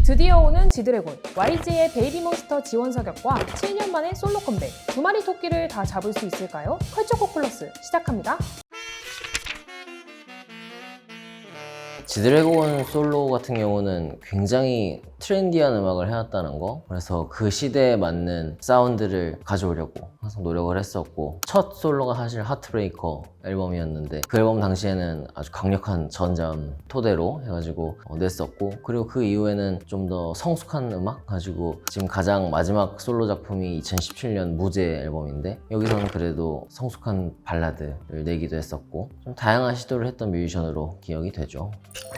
드디어 오는 지드래곤, YG의 베이비몬스터 지원 사격과 7년 만에 솔로 컴백. 두 마리 토끼를 다 잡을 수 있을까요? 컬처코 플러스 시작합니다. 지드래곤 솔로 같은 경우는 굉장히 트렌디한 음악을 해왔다는 거, 그래서 그 시대에 맞는 사운드를 가져오려고 항상 노력을 했었고, 첫 솔로가 사실 하트브레이커 앨범이었는데 그 앨범 당시에는 아주 강력한 전자음 토대로 해가지고 냈었고, 그리고 그 이후에는 좀 더 성숙한 음악 가지고 지금 가장 마지막 솔로 작품이 2017년 무제 앨범인데, 여기서는 그래도 성숙한 발라드를 내기도 했었고 좀 다양한 시도를 했던 뮤지션으로 기억이 되죠.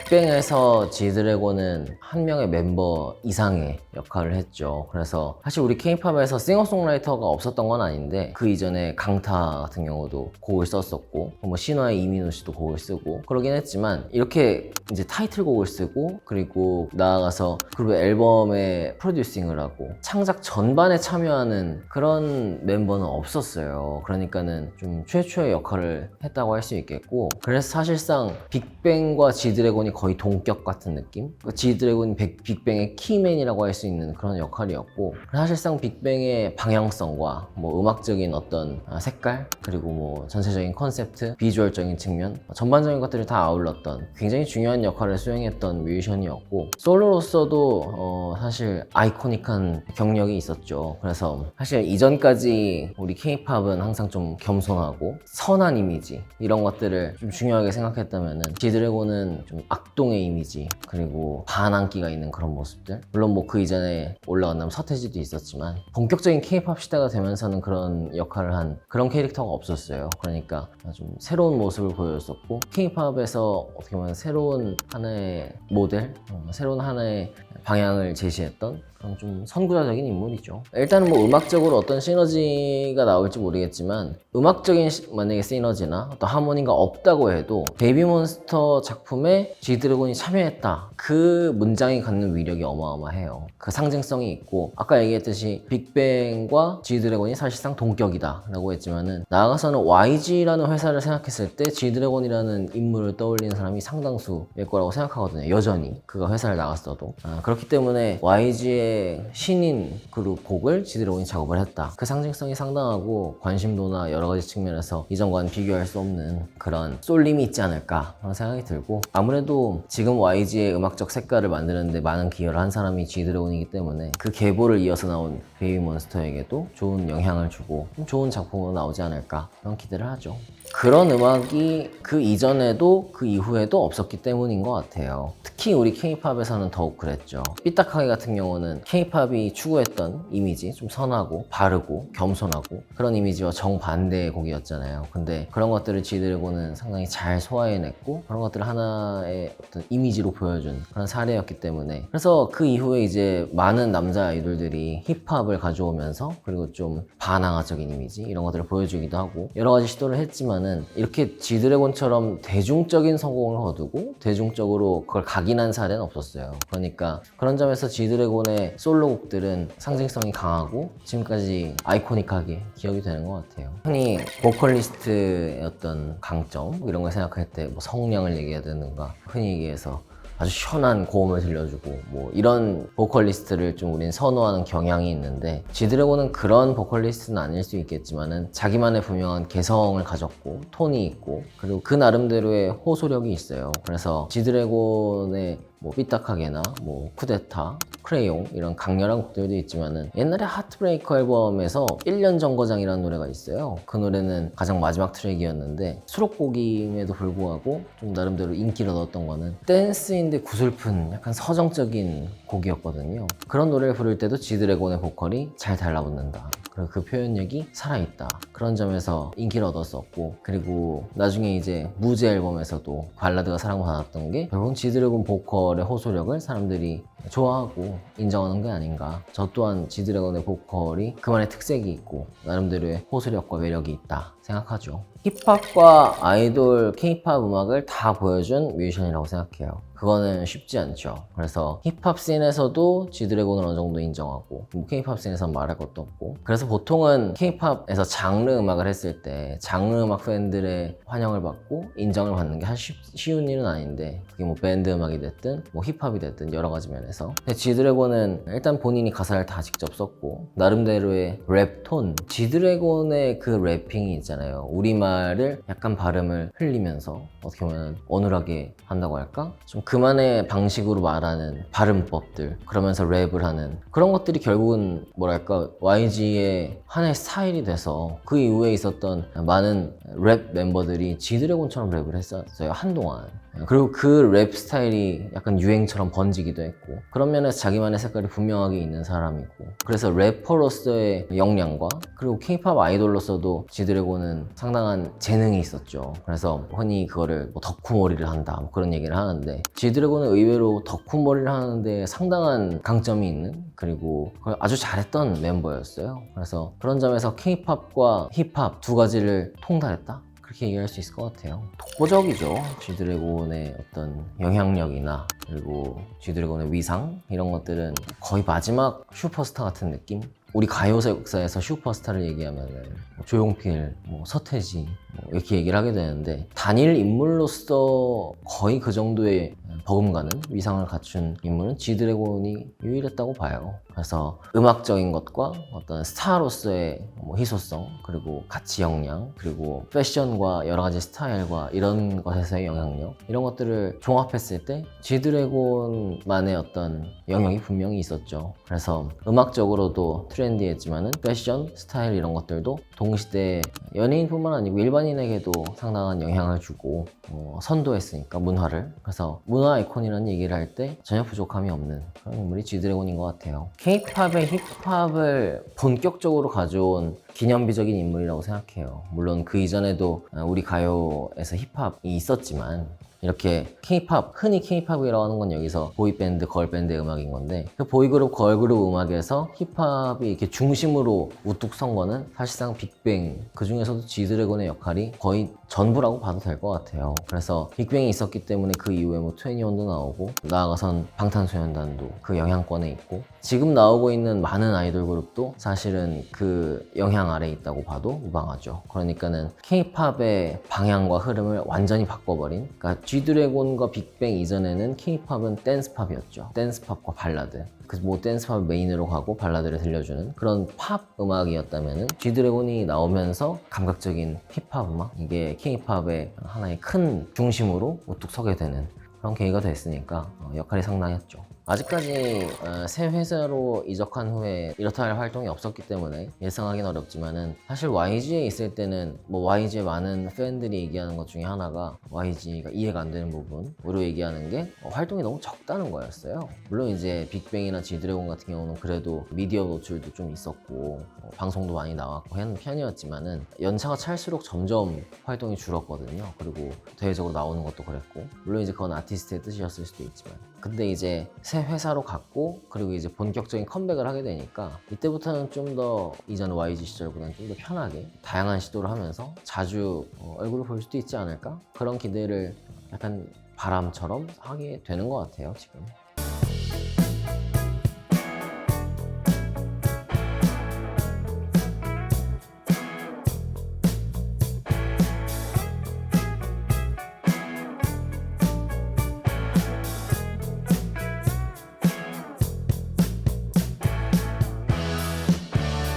빅뱅에서 지드래곤은 한 명의 멤버 이상의 역할을 했죠. 그래서 사실 우리 K-팝에서 싱어송라이터가 없었던 건 아닌데, 그 이전에 강타 같은 경우도 곡을 썼었고, 뭐 신화의 이민호 씨도 곡을 쓰고 그러긴 했지만, 이렇게 이제 타이틀곡을 쓰고 그리고 나아가서 그룹 앨범에 프로듀싱을 하고 창작 전반에 참여하는 그런 멤버는 없었어요. 그러니까는 좀 최초의 역할을 했다고 할 수 있겠고, 그래서 사실상 빅뱅과 지드래곤이 거의 동격 같은 느낌? 지드래곤이 빅뱅의 키맨이라고 할 수 있는 그런 역할이었고, 사실상 빅뱅의 방향성과 뭐 음악적인 어떤 색깔, 그리고 뭐 전체적인 컨셉트, 비주얼적인 측면, 전반적인 것들을 다 아울렀던 굉장히 중요한 역할을 수행했던 뮤지션이었고, 솔로로서도 사실 아이코닉한 경력이 있었죠. 그래서 사실 이전까지 우리 K-팝은 항상 좀 겸손하고 선한 이미지, 이런 것들을 좀 중요하게 생각했다면은 지드래곤은 좀 악동의 이미지, 그리고 반항기가 있는 그런 모습들, 물론 뭐 그 이전에 올라온다면 서태지도 있었지만 본격적인 K-팝 시대가 되면서는 그런 역할을 한 그런 캐릭터가 없었어요. 그러니까 좀 새로운 모습을 보여줬었고, K-팝에서 어떻게 보면 새로운 하나의 모델, 새로운 하나의 방향을 제시했던 그런 좀 선구자적인 인물이죠. 일단은 뭐 음악적으로 어떤 시너지가 나올지 모르겠지만, 음악적인 만약에 시너지나 어떤 하모니가 없다고 해도 베이비몬스터 작품에 지드래곤이 참여했다, 그 문장이 갖는 위력이 어마어마해요. 그 상징성이 있고, 아까 얘기했듯이 빅뱅과 지드래곤이 사실상 동격이다 라고 했지만은, 나아가서는 YG라는 회사를 생각했을 때 지드래곤이라는 인물을 떠올리는 사람이 상당수일 거라고 생각하거든요. 여전히 그가 회사를 나갔어도. 그렇기 때문에 YG의 신인 그룹 곡을 지드래곤이 작업을 했다, 그 상징성이 상당하고 관심도나 여러 가지 측면에서 이전과는 비교할 수 없는 그런 쏠림이 있지 않을까 그런 생각이 들고, 아무래도 지금 YG의 음악적 색깔을 만드는데 많은 기여를 한 사람이 지드래곤이기 때문에 그 계보를 이어서 나온 베이비몬스터에게도 좋은 영향을 주고 좀 좋은 작품으로 나오지 않을까 그런 기대를 하죠. 그런 음악이 그 이전에도 그 이후에도 없었기 때문인 것 같아요. 특히 우리 K-팝에서는 더욱 그랬죠. 삐딱하게 같은 경우는 K-팝이 추구했던 이미지, 좀 선하고 바르고 겸손하고 그런 이미지와 정반대의 곡이었잖아요. 근데 그런 것들을 지드래곤은 상당히 잘 소화해냈고, 그런 것들을 하나의 어떤 이미지로 보여준 그런 사례였기 때문에, 그래서 그 이후에 이제 많은 남자 아이돌들이 힙합을 가져오면서, 그리고 좀 반항아적인 이미지 이런 것들을 보여주기도 하고 여러 가지 시도를 했지만, 이렇게 지드래곤처럼 대중적인 성공을 거두고 대중적으로 그걸 각인한 사례는 없었어요. 그러니까 그런 점에서 지드래곤의 솔로곡들은 상징성이 강하고 지금까지 아이코닉하게 기억이 되는 것 같아요. 흔히 보컬리스트의 어떤 강점 이런 걸 생각할 때 뭐 성량을 얘기해야 되는가, 흔히 얘기해서 아주 시원한 고음을 들려주고 뭐 이런 보컬리스트를 좀 우린 선호하는 경향이 있는데, 지드래곤은 그런 보컬리스트는 아닐 수 있겠지만은 자기만의 분명한 개성을 가졌고 톤이 있고, 그리고 그 나름대로의 호소력이 있어요. 그래서 지드래곤의 뭐 삐딱하게나 뭐 쿠데타, 크레용 이런 강렬한 곡들도 있지만은, 옛날에 하트브레이커 앨범에서 1년 정거장이라는 노래가 있어요. 그 노래는 가장 마지막 트랙이었는데 수록곡임에도 불구하고 좀 나름대로 인기를 얻었던 거는 댄스인데 구슬픈 약간 서정적인 곡이었거든요. 그런 노래를 부를 때도 지드래곤의 보컬이 잘 달라붙는다, 그리고 그 표현력이 살아있다, 그런 점에서 인기를 얻었었고, 그리고 나중에 이제 무제 앨범에서도 발라드가 사랑받았던 게 결국 지드래곤 보컬의 호소력을 사람들이 좋아하고 인정하는 게 아닌가. 저 또한 지드래곤의 보컬이 그만의 특색이 있고 나름대로의 호소력과 매력이 있다 생각하죠. 힙합과 아이돌, 케이팝 음악을 다 보여준 뮤지션이라고 생각해요. 그거는 쉽지 않죠. 그래서 힙합 씬에서도 지드래곤을 어느 정도 인정하고 케이팝 씬에서는 말할 것도 없고, 그래서 보통은 케이팝에서 장르 음악을 했을 때 장르 음악 팬들의 환영을 받고 인정을 받는 게 사실 쉬운 일은 아닌데, 그게 뭐 밴드 음악이 됐든 뭐 힙합이 됐든 여러 가지 면에서. 근데 지드래곤은 일단 본인이 가사를 다 직접 썼고 나름대로의 랩 톤, 지드래곤의 그 래핑이 있잖아요. 우리말을 약간 발음을 흘리면서 어떻게 보면 어눌하게 한다고 할까? 좀 그만의 방식으로 말하는 발음법들, 그러면서 랩을 하는 그런 것들이 결국은 뭐랄까 YG의 하나의 스타일이 돼서 그 이후에 있었던 많은 랩 멤버들이 지드래곤처럼 랩을 했었어요, 한동안. 그리고 그 랩 스타일이 약간 유행처럼 번지기도 했고, 그런 면에서 자기만의 색깔이 분명하게 있는 사람이고, 그래서 래퍼로서의 역량과 그리고 케이팝 아이돌로서도 지드래곤은 상당한 재능이 있었죠. 그래서 흔히 그거를 뭐 덕후머리를 한다 뭐 그런 얘기를 하는데, 지드래곤은 의외로 덕후머리를 하는데 상당한 강점이 있는, 그리고 그걸 아주 잘했던 멤버였어요. 그래서 그런 점에서 케이팝과 힙합 두 가지를 통달했다? 그렇게 얘기할 수 있을 것 같아요. 독보적이죠. G드래곤의 어떤 영향력이나 그리고 G드래곤의 위상, 이런 것들은 거의 마지막 슈퍼스타 같은 느낌? 우리 가요사 역사에서 슈퍼스타를 얘기하면 뭐 조용필, 뭐 서태지 뭐 이렇게 얘기를 하게 되는데, 단일 인물로서 거의 그 정도의 버금가는 위상을 갖춘 인물은 G드래곤이 유일했다고 봐요. 그래서 음악적인 것과 어떤 스타로서의 뭐 희소성, 그리고 가치 역량, 그리고 패션과 여러 가지 스타일과 이런 것에서의 영향력, 이런 것들을 종합했을 때 G드래곤만의 어떤 영역이 분명히 있었죠. 그래서 음악적으로도 트렌디했지만은 패션, 스타일 이런 것들도 동시대 연예인뿐만 아니고 일반인에게도 상당한 영향을 주고 선도했으니까 문화를. 그래서 문화 아이콘이라는 얘기를 할 때 전혀 부족함이 없는 그런 인물이 G드래곤인 것 같아요. K-팝의 힙합을 본격적으로 가져온 기념비적인 인물이라고 생각해요. 물론 그 이전에도 우리 가요에서 힙합이 있었지만, 이렇게 K-팝, 흔히 K-팝이라고 하는 건 여기서 보이밴드, 걸밴드의 음악인 건데, 그 보이그룹, 걸그룹 음악에서 힙합이 이렇게 중심으로 우뚝 선 거는 사실상 빅뱅, 그 중에서도 G드래곤의 역할이 거의 전부라고 봐도 될 것 같아요. 그래서 빅뱅이 있었기 때문에 그 이후에 뭐 21도 나오고, 나아가선 방탄소년단도 그 영향권에 있고, 지금 나오고 있는 많은 아이돌 그룹도 사실은 그 영향 아래에 있다고 봐도 무방하죠. 그러니까는 K-팝의 방향과 흐름을 완전히 바꿔버린, 그러니까 G드래곤과 빅뱅 이전에는 K-팝은 댄스팝이었죠. 댄스팝과 발라드. 그래서 뭐 댄스팝 메인으로 가고 발라드를 들려주는 그런 팝 음악이었다면은, G드래곤이 나오면서 감각적인 힙합 음악, 이게 K-팝의 하나의 큰 중심으로 우뚝 서게 되는 그런 계기가 됐으니까 역할이 상당했죠. 아직까지 새 회사로 이적한 후에 이렇다 할 활동이 없었기 때문에 예상하기는 어렵지만은, 사실 YG에 있을 때는 뭐 YG의 많은 팬들이 얘기하는 것 중에 하나가 YG가 이해가 안 되는 부분으로 얘기하는 게 활동이 너무 적다는 거였어요. 물론 이제 빅뱅이나 G드래곤 같은 경우는 그래도 미디어 노출도 좀 있었고 방송도 많이 나왔고 하는 편이었지만은, 연차가 찰수록 점점 활동이 줄었거든요. 그리고 대외적으로 나오는 것도 그랬고, 물론 이제 그건 아티스트의 뜻이었을 수도 있지만, 근데 이제 새 회사로 갔고, 그리고 이제 본격적인 컴백을 하게 되니까 이때부터는 좀 더 이전 YG 시절보다는 좀 더 편하게 다양한 시도를 하면서 자주 얼굴을 볼 수도 있지 않을까? 그런 기대를 약간 바람처럼 하게 되는 것 같아요, 지금.